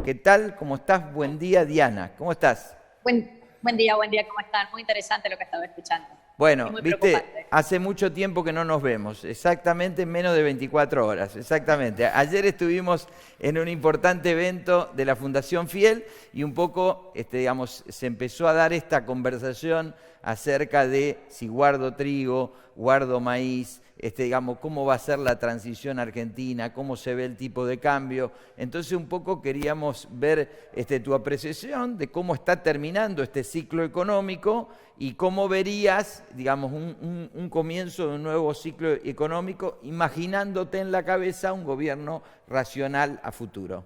¿Qué tal? ¿Cómo estás? Buen día, Diana. ¿Cómo estás? Buen día, ¿cómo están? Muy interesante lo que estaba escuchando. Y Bueno, muy viste, preocupante. hace mucho tiempo que no nos vemos, exactamente en menos de 24 horas, exactamente. Ayer estuvimos en un importante evento de la Fundación Fiel y un poco, digamos, se empezó a dar esta conversación acerca de si guardo trigo, guardo maíz, digamos, cómo va a ser la transición argentina, cómo se ve el tipo de cambio. Entonces un poco queríamos ver tu apreciación de cómo está terminando este ciclo económico y cómo verías, digamos, un comienzo de un nuevo ciclo económico, imaginándote en la cabeza un gobierno racional a futuro.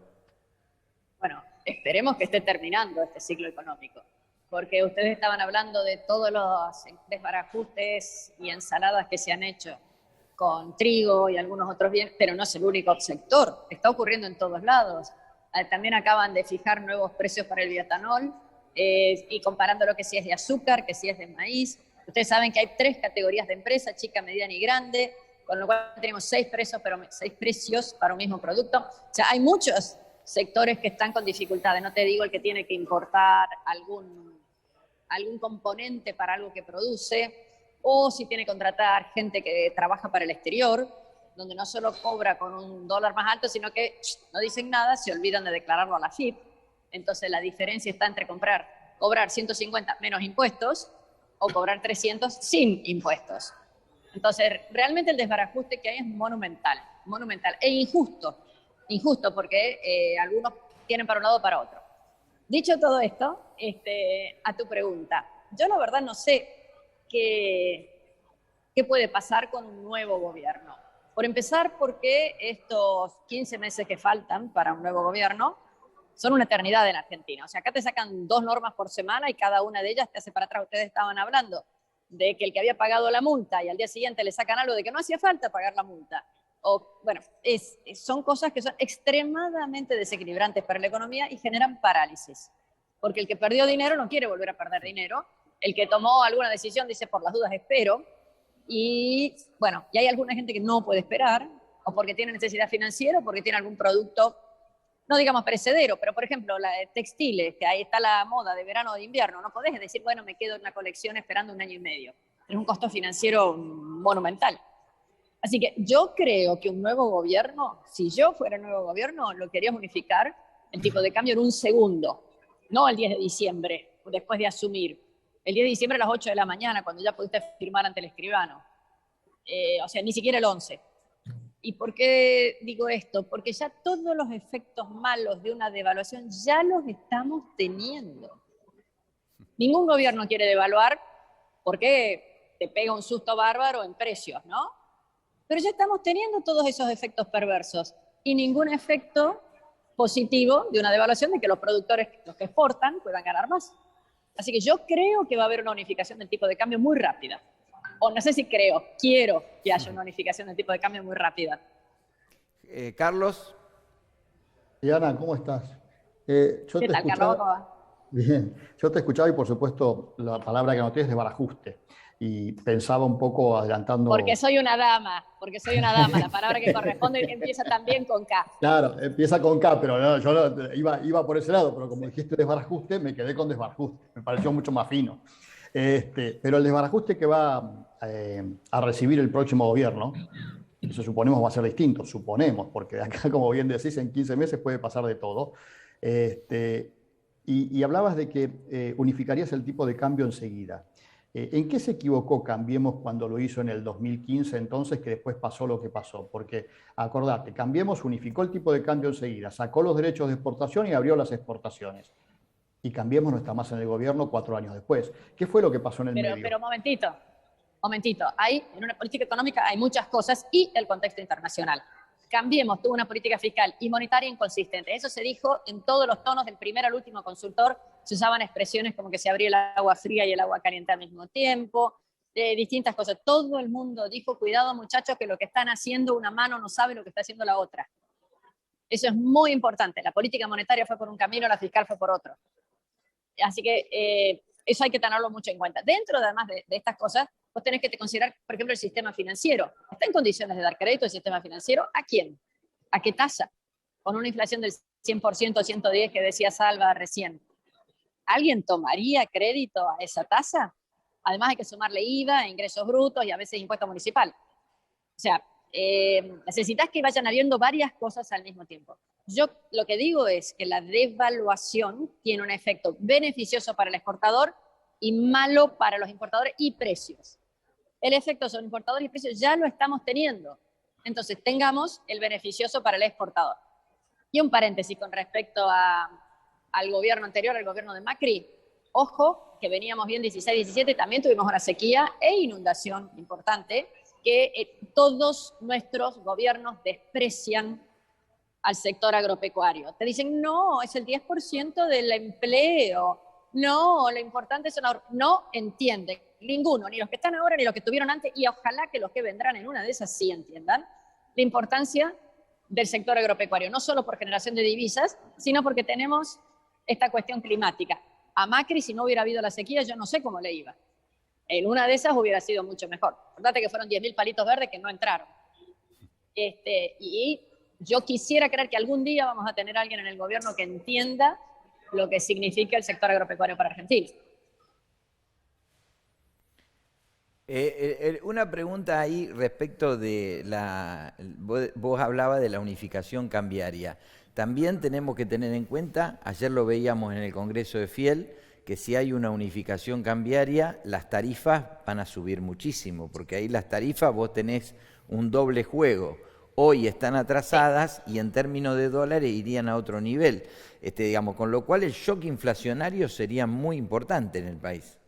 Bueno, esperemos que esté terminando este ciclo económico, porque ustedes estaban hablando de todos los desbarajustes y ensaladas que se han hecho con trigo y algunos otros bienes, pero no es el único sector, está ocurriendo en todos lados. También acaban de fijar nuevos precios para el bioetanol y comparando lo que si es de azúcar, que si es de maíz. Ustedes saben que hay 3 categorías de empresa, chica, mediana y grande, con lo cual tenemos 6 precios para un mismo producto. O sea, hay muchos sectores que están con dificultades. No te digo el que tiene que importar algún componente para algo que produce, o si tiene que contratar gente que trabaja para el exterior, donde no solo cobra con un dólar más alto, sino que no dicen nada, se olvidan de declararlo a la FIP. Entonces la diferencia está entre cobrar 150 menos impuestos o cobrar 300 sin impuestos. Entonces, realmente el desbarajuste que hay es monumental, monumental e injusto. Injusto porque algunos tienen para un lado o para otro. Dicho todo esto, a tu pregunta, yo la verdad no sé qué puede pasar con un nuevo gobierno. Por empezar, porque estos 15 meses que faltan para un nuevo gobierno son una eternidad en Argentina. O sea, acá te sacan 2 normas por semana y cada una de ellas te hace para atrás. Ustedes estaban hablando de que el que había pagado la multa y al día siguiente le sacan algo de que no hacía falta pagar la multa. O, bueno, son cosas que son extremadamente desequilibrantes para la economía y generan parálisis. Porque el que perdió dinero no quiere volver a perder dinero. El que tomó alguna decisión dice, por las dudas espero. Y bueno, y hay alguna gente que no puede esperar, o porque tiene necesidad financiera, o porque tiene algún producto, no digamos perecedero, pero por ejemplo, la de textiles, que ahí está la moda de verano o de invierno, no podés decir, bueno, me quedo en la colección esperando un año y medio. Es un costo financiero monumental. Así que yo creo que un nuevo gobierno, si yo fuera el nuevo gobierno, lo quería unificar el tipo de cambio en un segundo, no el 10 de diciembre, después de asumir. El 10 de diciembre a las 8 de la mañana, cuando ya pudiste firmar ante el escribano. O sea, ni siquiera el 11. ¿Y por qué digo esto? Porque ya todos los efectos malos de una devaluación ya los estamos teniendo. Ningún gobierno quiere devaluar porque te pega un susto bárbaro en precios, ¿no? Pero ya estamos teniendo todos esos efectos perversos y ningún efecto positivo de una devaluación de que los productores, los que exportan, puedan ganar más. Así que yo creo que va a haber una unificación del tipo de cambio muy rápida. O no sé si creo, quiero que haya una unificación del tipo de cambio muy rápida. Carlos. Diana, ¿cómo estás? Yo ¿Qué te tal, Carlos? escuchaba, ¿Cómo va? bien, yo te escuchaba y por supuesto la palabra que anoté es desbarajuste. Y pensaba un poco Porque adelantando. soy una dama, porque soy una dama. La palabra que corresponde empieza también con K. Claro, empieza con K, pero no, yo iba por ese lado, pero como dijiste desbarajuste, me quedé con desbarajuste. Me pareció mucho más fino. Pero el desbarajuste que va a recibir el próximo gobierno, eso suponemos va a ser distinto, suponemos, porque de acá, como bien decís, en 15 meses puede pasar de todo. Este, y hablabas de que unificarías el tipo de cambio enseguida. ¿En qué se equivocó Cambiemos cuando lo hizo en el 2015 entonces, que después pasó lo que pasó? Porque acordate, Cambiemos unificó el tipo de cambio enseguida, sacó los derechos de exportación y abrió las exportaciones. Y Cambiemos no está más en el gobierno 4 años después. ¿Qué fue lo que pasó en el medio? Pero momentito. En una política económica hay muchas cosas y el contexto internacional. Cambiemos, tuvo una política fiscal y monetaria inconsistente. Eso se dijo en todos los tonos, del primero al último consultor. Se usaban expresiones como que se abría el agua fría y el agua caliente al mismo tiempo, distintas cosas. Todo el mundo dijo, cuidado muchachos, que lo que están haciendo una mano no sabe lo que está haciendo la otra. Eso es muy importante. La política monetaria fue por un camino, la fiscal fue por otro. Así que eso hay que tenerlo mucho en cuenta. Dentro, además de estas cosas, vos tenés que considerar, por ejemplo, el sistema financiero. ¿Está en condiciones de dar crédito el sistema financiero? ¿A quién? ¿A qué tasa? Con una inflación del 100%, 110 que decía Salva recién. ¿Alguien tomaría crédito a esa tasa? Además hay que sumarle IVA, ingresos brutos y a veces impuesto municipal. O sea, necesitas que vayan habiendo varias cosas al mismo tiempo. Yo lo que digo es que la devaluación tiene un efecto beneficioso para el exportador y malo para los importadores y precios. El efecto sobre importadores y precios ya lo estamos teniendo. Entonces, tengamos el beneficioso para el exportador. Y un paréntesis con respecto al gobierno anterior, al gobierno de Macri. Ojo, que veníamos bien 16-17, también tuvimos una sequía e inundación importante que todos nuestros gobiernos desprecian al sector agropecuario. Te dicen, no, es el 10% del empleo. No, lo importante es no entienden. Ninguno, ni los que están ahora, ni los que estuvieron antes, y ojalá que los que vendrán en una de esas sí entiendan la importancia del sector agropecuario, no solo por generación de divisas, sino porque tenemos esta cuestión climática. A Macri, si no hubiera habido la sequía, yo no sé cómo le iba. En una de esas hubiera sido mucho mejor. Acordate que fueron 10.000 palitos verdes que no entraron. Y yo quisiera creer que algún día vamos a tener a alguien en el gobierno que entienda lo que significa el sector agropecuario para Argentina. Una pregunta ahí respecto de vos hablabas de la unificación cambiaria. También tenemos que tener en cuenta, ayer lo veíamos en el Congreso de Fiel, que si hay una unificación cambiaria, las tarifas van a subir muchísimo, porque ahí las tarifas vos tenés un doble juego. Hoy están atrasadas y en términos de dólares irían a otro nivel, digamos, con lo cual el shock inflacionario sería muy importante en el país.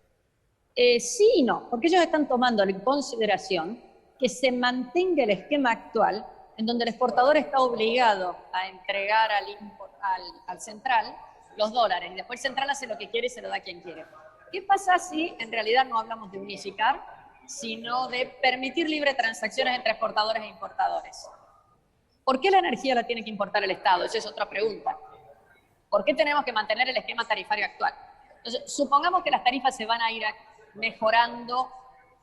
Sí y no, porque ellos están tomando en consideración que se mantenga el esquema actual en donde el exportador está obligado a entregar al central los dólares y después el central hace lo que quiere y se lo da a quien quiere. ¿Qué pasa si en realidad no hablamos de unificar, sino de permitir libre transacciones entre exportadores e importadores? ¿Por qué la energía la tiene que importar el Estado? Esa es otra pregunta. ¿Por qué tenemos que mantener el esquema tarifario actual? Entonces, supongamos que las tarifas se van a ir mejorando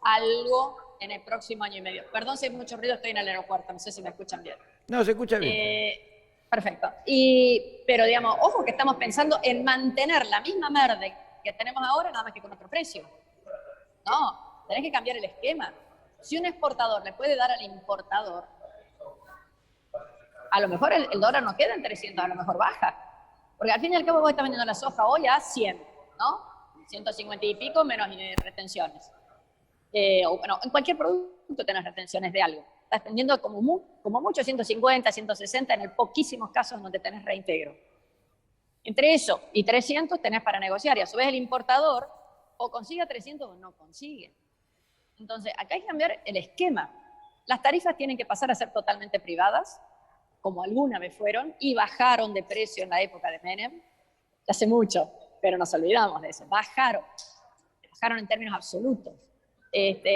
algo en el próximo año y medio. Perdón si hay mucho ruido, estoy en el aeropuerto, no sé si me escuchan bien. No, se escucha bien. Perfecto. Pero digamos, ojo que estamos pensando en mantener la misma merde que tenemos ahora, nada más que con otro precio. No, tenés que cambiar el esquema. Si un exportador le puede dar al importador, a lo mejor el dólar no queda en 300, a lo mejor baja. Porque al fin y al cabo vos estás vendiendo la soja hoy a 100, ¿no? 150 y pico menos retenciones. Bueno, en cualquier producto tenés retenciones de algo. Estás vendiendo como mucho 150, 160, en el poquísimos casos donde tenés reintegro. Entre eso y 300 tenés para negociar, y a su vez el importador o consigue 300 o no consigue. Entonces, acá hay que cambiar el esquema. Las tarifas tienen que pasar a ser totalmente privadas, como alguna vez fueron, y bajaron de precio en la época de Menem, hace mucho, pero nos olvidamos de eso, bajaron en términos absolutos.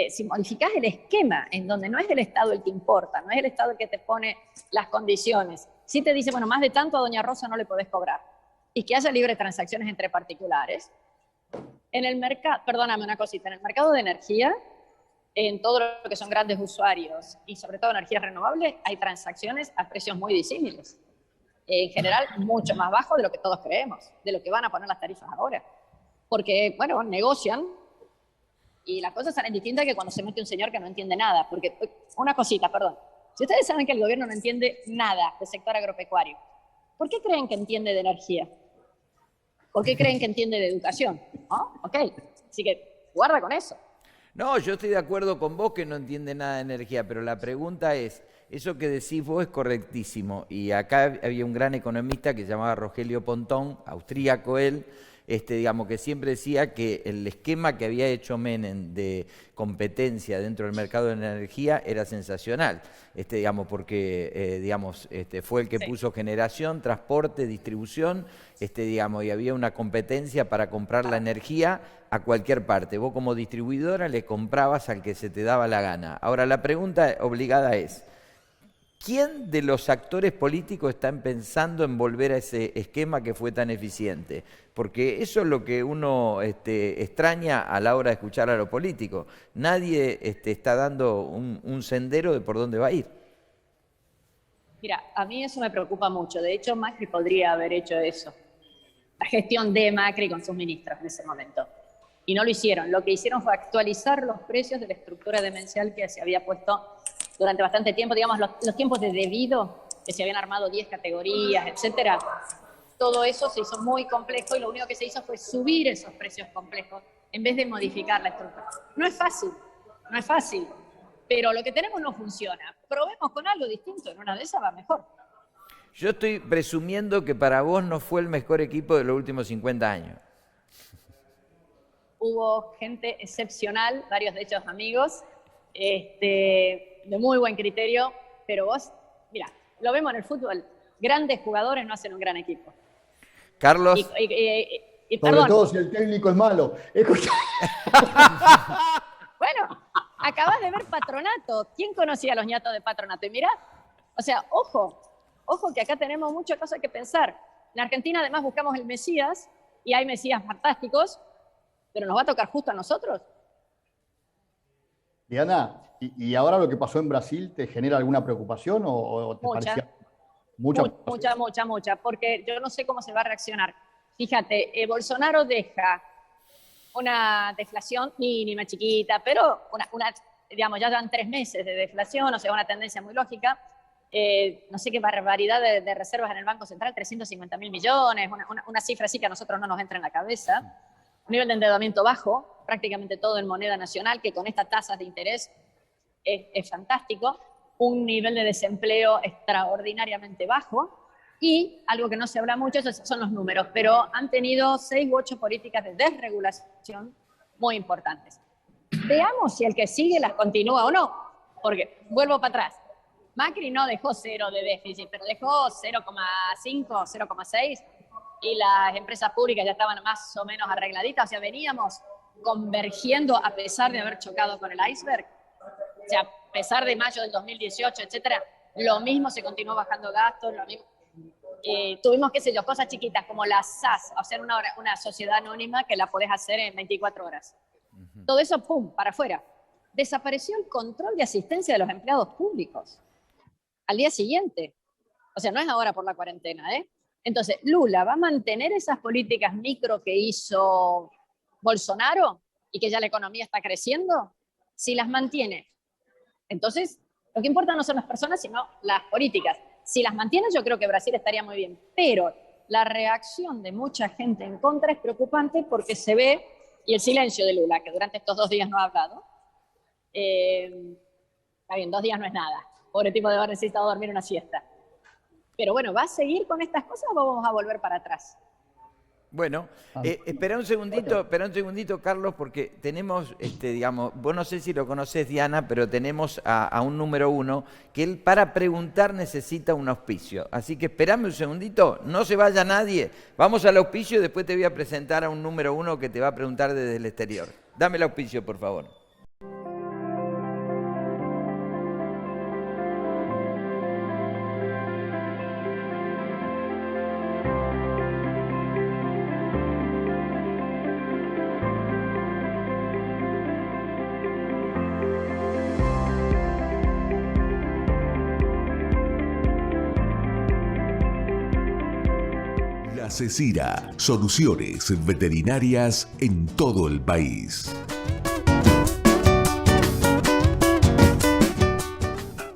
Si modificás el esquema en donde no es el Estado el que importa, no es el Estado el que te pone las condiciones, si te dice, bueno, más de tanto a Doña Rosa no le podés cobrar, y que haya libre transacciones entre particulares, en el mercado, perdóname una cosita, en el mercado de energía, en todo lo que son grandes usuarios y sobre todo energías renovables, hay transacciones a precios muy disímiles. En general, mucho más bajo de lo que todos creemos, de lo que van a poner las tarifas ahora. Porque, bueno, negocian y las cosas salen distintas que cuando se mete un señor que no entiende nada. Porque, una cosita, perdón. Si ustedes saben que el gobierno no entiende nada del sector agropecuario, ¿por qué creen que entiende de energía? ¿Por qué creen que entiende de educación? ¿No? Ok, así que guarda con eso. No, yo estoy de acuerdo con vos que no entiende nada de energía, pero la pregunta es, eso que decís vos es correctísimo. Y acá había un gran economista que se llamaba Rogelio Pontón, austríaco él, digamos, que siempre decía que el esquema que había hecho Menem de competencia dentro del mercado de la energía era sensacional, digamos, porque fue el que puso generación, transporte, distribución, digamos, y había una competencia para comprar la energía a cualquier parte. Vos como distribuidora le comprabas al que se te daba la gana. Ahora la pregunta obligada es, ¿quién de los actores políticos están pensando en volver a ese esquema que fue tan eficiente? Porque eso es lo que uno extraña a la hora de escuchar a los políticos. Nadie está dando un sendero de por dónde va a ir. Mira, a mí eso me preocupa mucho. De hecho, Macri podría haber hecho eso. La gestión de Macri con sus ministros en ese momento. Y no lo hicieron. Lo que hicieron fue actualizar los precios de la estructura demencial que se había puesto durante bastante tiempo. Digamos, los tiempos de debido, que se habían armado 10 categorías, etcétera. Todo eso se hizo muy complejo y lo único que se hizo fue subir esos precios complejos en vez de modificar la estructura. No es fácil, pero lo que tenemos no funciona. Probemos con algo distinto, en una de esas va mejor. Yo estoy presumiendo que para vos no fue el mejor equipo de los últimos 50 años. Hubo gente excepcional, varios de ellos amigos, de muy buen criterio, pero vos, mira, lo vemos en el fútbol, grandes jugadores no hacen un gran equipo. Carlos. Sobre todo si el técnico es malo. Bueno, acabas de ver Patronato. ¿Quién conocía a los ñatos de Patronato? Y mirá, o sea, ojo que acá tenemos muchas cosas que pensar. En Argentina además buscamos el Mesías, y hay Mesías fantásticos, pero nos va a tocar justo a nosotros. Diana, ¿y ahora lo que pasó en Brasil te genera alguna preocupación o te parecía? Mucha, porque yo no sé cómo se va a reaccionar. Fíjate, Bolsonaro deja una deflación mínima, chiquita, pero digamos, ya dan 3 meses de deflación, o sea, una tendencia muy lógica. No sé qué barbaridad de reservas en el Banco Central, 350.000 millones, una cifra así que a nosotros no nos entra en la cabeza. Un nivel de endeudamiento bajo, prácticamente todo en moneda nacional, que con estas tasas de interés es fantástico. Un nivel de desempleo extraordinariamente bajo y algo que no se habla mucho son los números, pero han tenido 6 u 8 políticas de desregulación muy importantes. Veamos si el que sigue las continúa o no, porque vuelvo para atrás. Macri no dejó 0 de déficit, pero dejó 0,5, 0,6 y las empresas públicas ya estaban más o menos arregladitas, o sea, veníamos convergiendo a pesar de haber chocado con el iceberg. O sea, a pesar de mayo del 2018, etcétera, lo mismo se continuó bajando gastos, lo mismo. Tuvimos, qué sé yo, cosas chiquitas como la SAS, o sea, una sociedad anónima que la podés hacer en 24 horas. Todo eso, pum, para afuera. Desapareció el control de asistencia de los empleados públicos al día siguiente. O sea, no es ahora por la cuarentena, ¿eh? Entonces, Lula va a mantener esas políticas micro que hizo Bolsonaro y que ya la economía está creciendo. Si las mantiene, entonces lo que importa no son las personas, sino las políticas. Si las mantiene, yo creo que Brasil estaría muy bien. Pero la reacción de mucha gente en contra es preocupante porque se ve, y el silencio de Lula, que durante estos 2 días no ha hablado, está bien, 2 días no es nada. Pobre tipo de haber necesitado dormir una siesta. Pero bueno, ¿va a seguir con estas cosas o vamos a volver para atrás? Bueno, espera un segundito, Carlos, porque tenemos, digamos, vos no sé si lo conocés, Diana, pero tenemos a un número 1 que él para preguntar necesita un auspicio. Así que esperame un segundito, no se vaya nadie. Vamos al auspicio y después te voy a presentar a un número 1 que te va a preguntar desde el exterior. Dame el auspicio, por favor. Cesira, soluciones veterinarias en todo el país.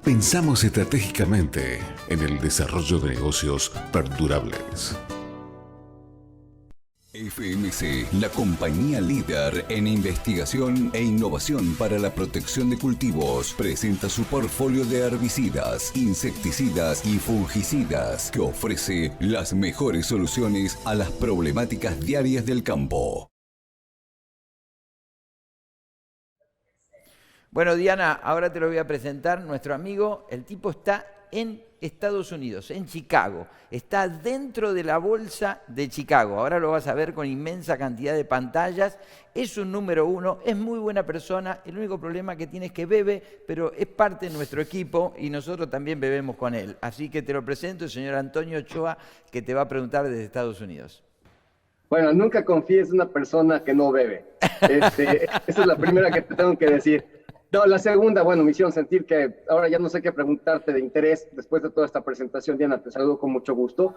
Pensamos estratégicamente en el desarrollo de negocios perdurables. FMC, la compañía líder en investigación e innovación para la protección de cultivos, presenta su portfolio de herbicidas, insecticidas y fungicidas que ofrece las mejores soluciones a las problemáticas diarias del campo. Bueno, Diana, ahora te lo voy a presentar. Nuestro amigo, el tipo está en Estados Unidos, en Chicago. Está dentro de la bolsa de Chicago. Ahora lo vas a ver con inmensa cantidad de pantallas. Es un número 1, es muy buena persona. El único problema que tiene es que bebe, pero es parte de nuestro equipo y nosotros también bebemos con él. Así que te lo presento, el señor Antonio Ochoa, que te va a preguntar desde Estados Unidos. Bueno, nunca confíes en una persona que no bebe. Esa es la primera que te tengo que decir. No, la segunda, bueno, me hicieron sentir que ahora ya no sé qué preguntarte de interés después de toda esta presentación. Diana, te saludo con mucho gusto.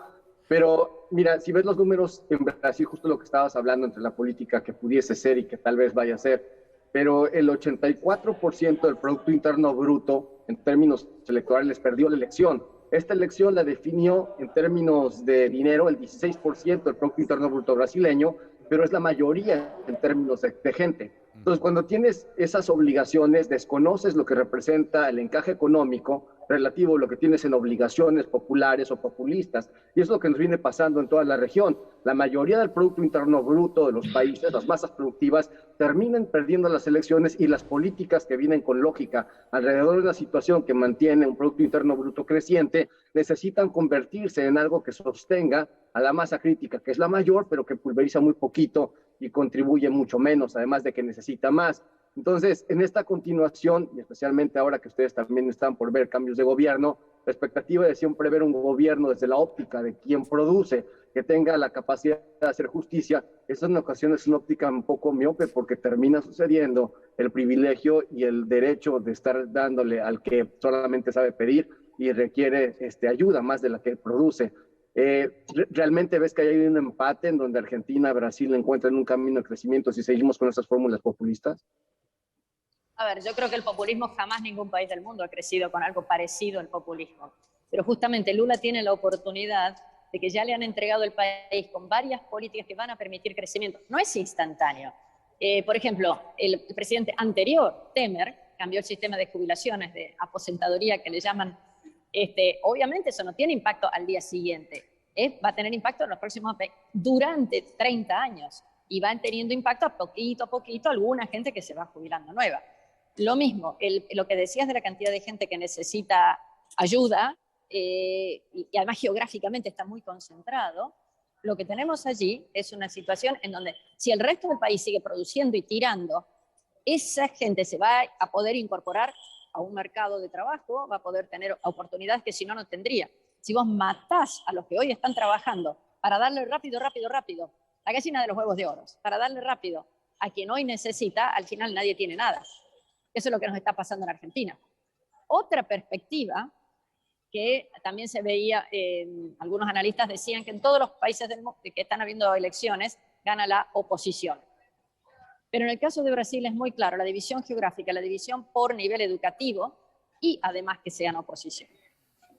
Pero mira, si ves los números en Brasil, justo lo que estabas hablando entre la política que pudiese ser y que tal vez vaya a ser, pero el 84% del Producto Interno Bruto en términos electorales perdió la elección. Esta elección la definió en términos de dinero el 16% del Producto Interno Bruto brasileño, pero es la mayoría en términos de gente. Entonces, cuando tienes esas obligaciones, desconoces lo que representa el encaje económico relativo a lo que tienes en obligaciones populares o populistas. Y es lo que nos viene pasando en toda la región. La mayoría del Producto Interno Bruto de los países, las masas productivas, terminan perdiendo las elecciones y las políticas que vienen con lógica alrededor de una situación que mantiene un Producto Interno Bruto creciente, necesitan convertirse en algo que sostenga a la masa crítica, que es la mayor, pero que pulveriza muy poquito y contribuye mucho menos, además de que necesita más. Entonces, en esta continuación, y especialmente ahora que ustedes también están por ver cambios de gobierno, la expectativa de siempre ver un gobierno desde la óptica de quien produce, que tenga la capacidad de hacer justicia, eso en ocasiones es una óptica un poco miope porque termina sucediendo el privilegio y el derecho de estar dándole al que solamente sabe pedir y requiere ayuda más de la que produce. ¿Realmente ves que hay un empate en donde Argentina, Brasil encuentran un camino de crecimiento si seguimos con esas fórmulas populistas? A ver, yo creo que el populismo jamás ningún país del mundo ha crecido con algo parecido al populismo. Pero justamente Lula tiene la oportunidad de que ya le han entregado el país con varias políticas que van a permitir crecimiento. No es instantáneo. Por ejemplo, el presidente anterior, Temer, cambió el sistema de jubilaciones, de aposentadoría que le llaman. Obviamente eso no tiene impacto al día siguiente. Va a tener impacto en los próximos, durante 30 años. Y van teniendo impacto a poquito alguna gente que se va jubilando nueva. Lo mismo, lo que decías de la cantidad de gente que necesita ayuda, y además geográficamente está muy concentrado, lo que tenemos allí es una situación en donde si el resto del país sigue produciendo y tirando, esa gente se va a poder incorporar a un mercado de trabajo, va a poder tener oportunidades que si no, no tendría. Si vos matás a los que hoy están trabajando para darle rápido, la gallina de los huevos de oro, para darle rápido a quien hoy necesita, al final nadie tiene nada. Eso es lo que nos está pasando en Argentina. Otra perspectiva que también se veía, algunos analistas decían que en todos los países del mundo que están habiendo elecciones, gana la oposición. Pero en el caso de Brasil es muy claro, la división geográfica, la división por nivel educativo y además que sean oposición.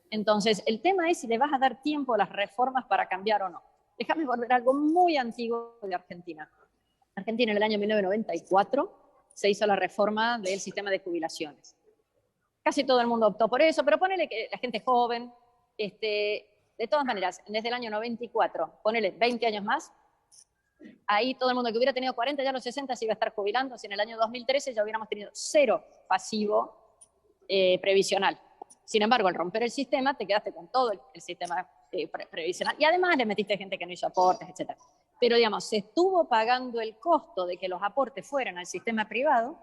Entonces, el tema es si le vas a dar tiempo a las reformas para cambiar o no. Déjame volver a algo muy antiguo de Argentina. Argentina en el año 1994 se hizo la reforma del sistema de jubilaciones. Casi todo el mundo optó por eso, pero ponele que la gente joven, de todas maneras, desde el año 94, ponele 20 años más, ahí todo el mundo que hubiera tenido 40 ya a los 60 se iba a estar jubilando, si en el año 2013 ya hubiéramos tenido 0 pasivo previsional. Sin embargo, al romper el sistema, te quedaste con todo el sistema previsional y además le metiste gente que no hizo aportes, etc. Pero, digamos, se estuvo pagando el costo de que los aportes fueran al sistema privado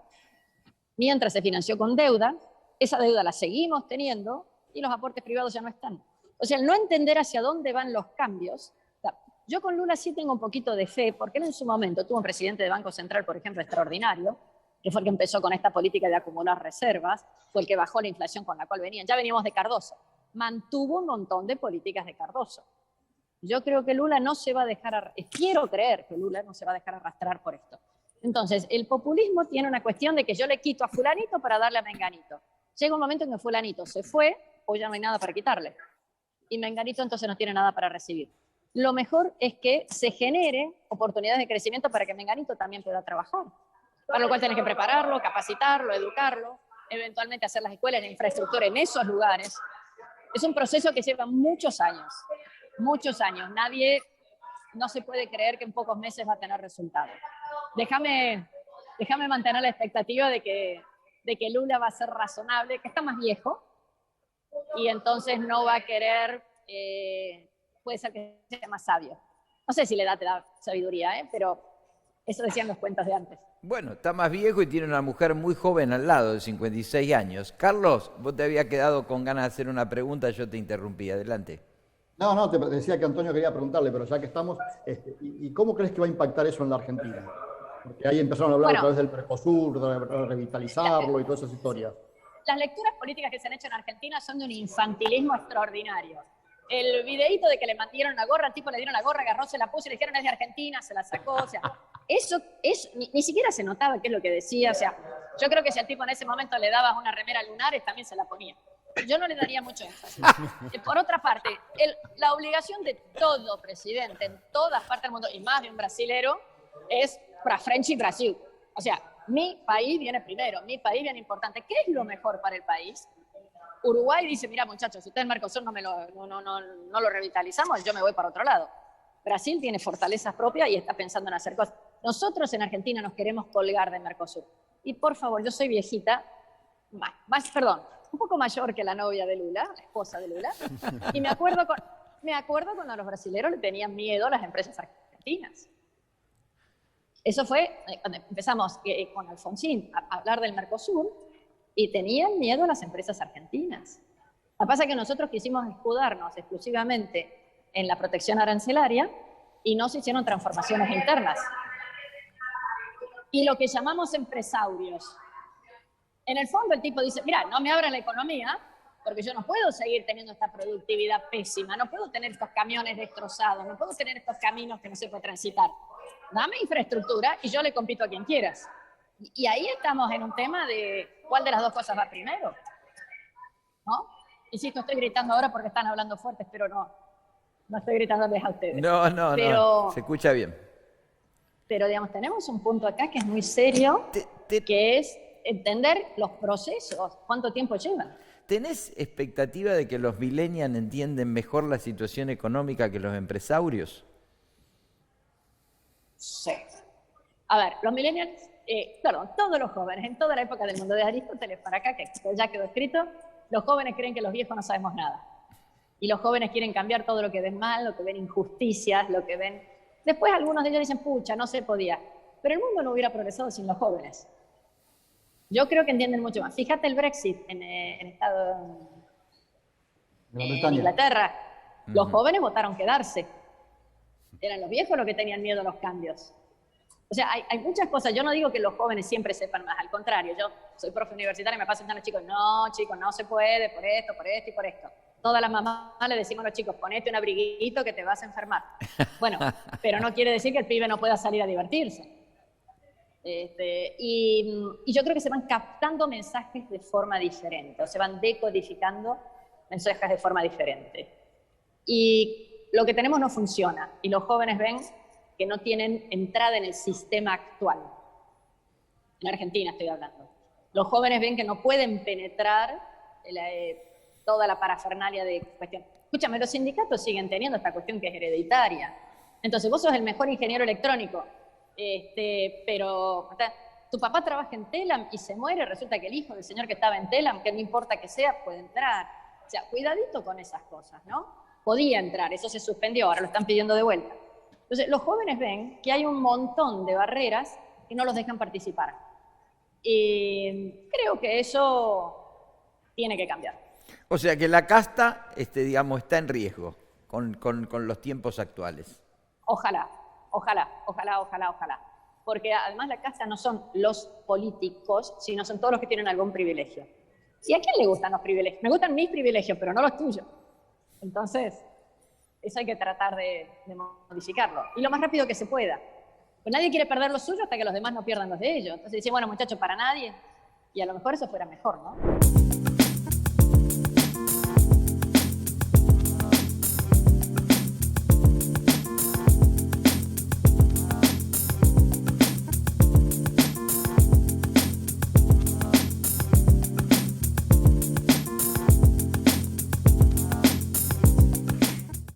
mientras se financió con deuda. Esa deuda la seguimos teniendo y los aportes privados ya no están. O sea, el no entender hacia dónde van los cambios. Yo con Lula sí tengo un poquito de fe, porque él en su momento tuvo un presidente de Banco Central, por ejemplo, extraordinario, que fue el que empezó con esta política de acumular reservas, fue el que bajó la inflación con la cual venían. Ya veníamos de Cardoso. Mantuvo un montón de políticas de Cardoso. Yo creo que Lula no se va a dejar, quiero creer que Lula no se va a dejar arrastrar por esto. Entonces, el populismo tiene una cuestión de que yo le quito a fulanito para darle a menganito. Llega un momento en que fulanito se fue, o ya no hay nada para quitarle. Y menganito entonces no tiene nada para recibir. Lo mejor es que se genere oportunidades de crecimiento para que menganito también pueda trabajar. Para lo cual tenés que prepararlo, capacitarlo, educarlo, eventualmente hacer las escuelas, la infraestructura en esos lugares. Es un proceso que lleva muchos años. Muchos años. Nadie, no se puede creer que en pocos meses va a tener resultados. Déjame mantener la expectativa de que Lula va a ser razonable, que está más viejo, y entonces no va a querer, puede ser que sea más sabio. No sé si la edad te da sabiduría, pero eso decían los cuentos de antes. Bueno, está más viejo y tiene una mujer muy joven al lado, de 56 años. Carlos, vos te habías quedado con ganas de hacer una pregunta, yo te interrumpí. Adelante. No, te decía que Antonio quería preguntarle, pero ya que estamos, ¿y cómo crees que va a impactar eso en la Argentina? Porque ahí empezaron a hablar Bueno, otra vez del Mercosur, de revitalizarlo y todas esas historias. las lecturas políticas que se han hecho en Argentina son de un infantilismo extraordinario. El videíto de que le mandieron una gorra, al tipo le dieron la gorra, agarró, se la puso y le dijeron es de Argentina, se la sacó, o sea, eso ni siquiera se notaba qué es lo que decía, o sea, yo creo que si al tipo en ese momento le dabas una remera lunares, también se la ponía. Yo no le daría mucho énfasis. Por otra parte, la obligación de todo presidente en todas partes del mundo, y más de un brasilero, es para French y Brasil. O sea, mi país viene primero, mi país viene importante. ¿Qué es lo mejor para el país? Uruguay dice, mira muchachos, si ustedes el Mercosur no lo revitalizamos, yo me voy para otro lado. Brasil tiene fortalezas propias y está pensando en hacer cosas. Nosotros en Argentina nos queremos colgar del Mercosur. Y por favor, yo soy viejita, un poco mayor que la novia de Lula, la esposa de Lula, y me acuerdo cuando a los brasileños le tenían miedo a las empresas argentinas. Eso fue cuando empezamos con Alfonsín a hablar del Mercosur y tenían miedo a las empresas argentinas. Lo que pasa es que nosotros quisimos escudarnos exclusivamente en la protección arancelaria y no se hicieron transformaciones internas. Y lo que llamamos empresarios. En el fondo el tipo dice, mira, no me abran la economía porque yo no puedo seguir teniendo esta productividad pésima, no puedo tener estos camiones destrozados, no puedo tener estos caminos que no se puede transitar. Dame infraestructura y yo le compito a quien quieras. Y ahí estamos en un tema de cuál de las dos cosas va primero, ¿no? Insisto, estoy gritando ahora porque están hablando fuertes, pero no estoy gritándoles a ustedes. No, se escucha bien. Pero, digamos, tenemos un punto acá que es muy serio, que es entender los procesos, cuánto tiempo llevan. ¿Tenés expectativa de que los millennials entienden mejor la situación económica que los empresarios? Sí. A ver, los millennials, todos los jóvenes, en toda la época del mundo de Aristóteles para acá, que ya quedó escrito, los jóvenes creen que los viejos no sabemos nada. Y los jóvenes quieren cambiar todo lo que ven mal, lo que ven injusticias, lo que ven... Después algunos de ellos dicen, pucha, no se podía. Pero el mundo no hubiera progresado sin los jóvenes. Yo creo que entienden mucho más. Fíjate el Brexit en Inglaterra. Los jóvenes votaron quedarse. Eran los viejos los que tenían miedo a los cambios. O sea, hay muchas cosas. Yo no digo que los jóvenes siempre sepan más. Al contrario, yo soy profe universitaria y me paso enseñando a los chicos, no se puede por esto y por esto. Todas las mamás le decimos a los chicos, ponete un abriguito que te vas a enfermar. Bueno, pero no quiere decir que el pibe no pueda salir a divertirse. Y yo creo que se van captando mensajes de forma diferente, o se van decodificando mensajes de forma diferente. Y lo que tenemos no funciona, y los jóvenes ven que no tienen entrada en el sistema actual. En Argentina estoy hablando. Los jóvenes ven que no pueden penetrar toda la parafernalia de cuestión. Escúchame, los sindicatos siguen teniendo esta cuestión que es hereditaria. Entonces, vos sos el mejor ingeniero electrónico, pero tu papá trabaja en Telam y se muere, resulta que el hijo del señor que estaba en Telam, que no importa que sea, puede entrar. O sea, cuidadito con esas cosas, ¿no? Podía entrar, eso se suspendió, ahora lo están pidiendo de vuelta. Entonces, los jóvenes ven que hay un montón de barreras que no los dejan participar. Y creo que eso tiene que cambiar. O sea que la casta, digamos, está en riesgo con los tiempos actuales. Ojalá. Porque además la casta no son los políticos, sino son todos los que tienen algún privilegio. ¿Y a quién le gustan los privilegios? Me gustan mis privilegios, pero no los tuyos. Entonces, eso hay que tratar de modificarlo. Y lo más rápido que se pueda. Pues nadie quiere perder los suyos hasta que los demás no pierdan los de ellos. Entonces dicen, bueno, muchachos, para nadie. Y a lo mejor eso fuera mejor, ¿no?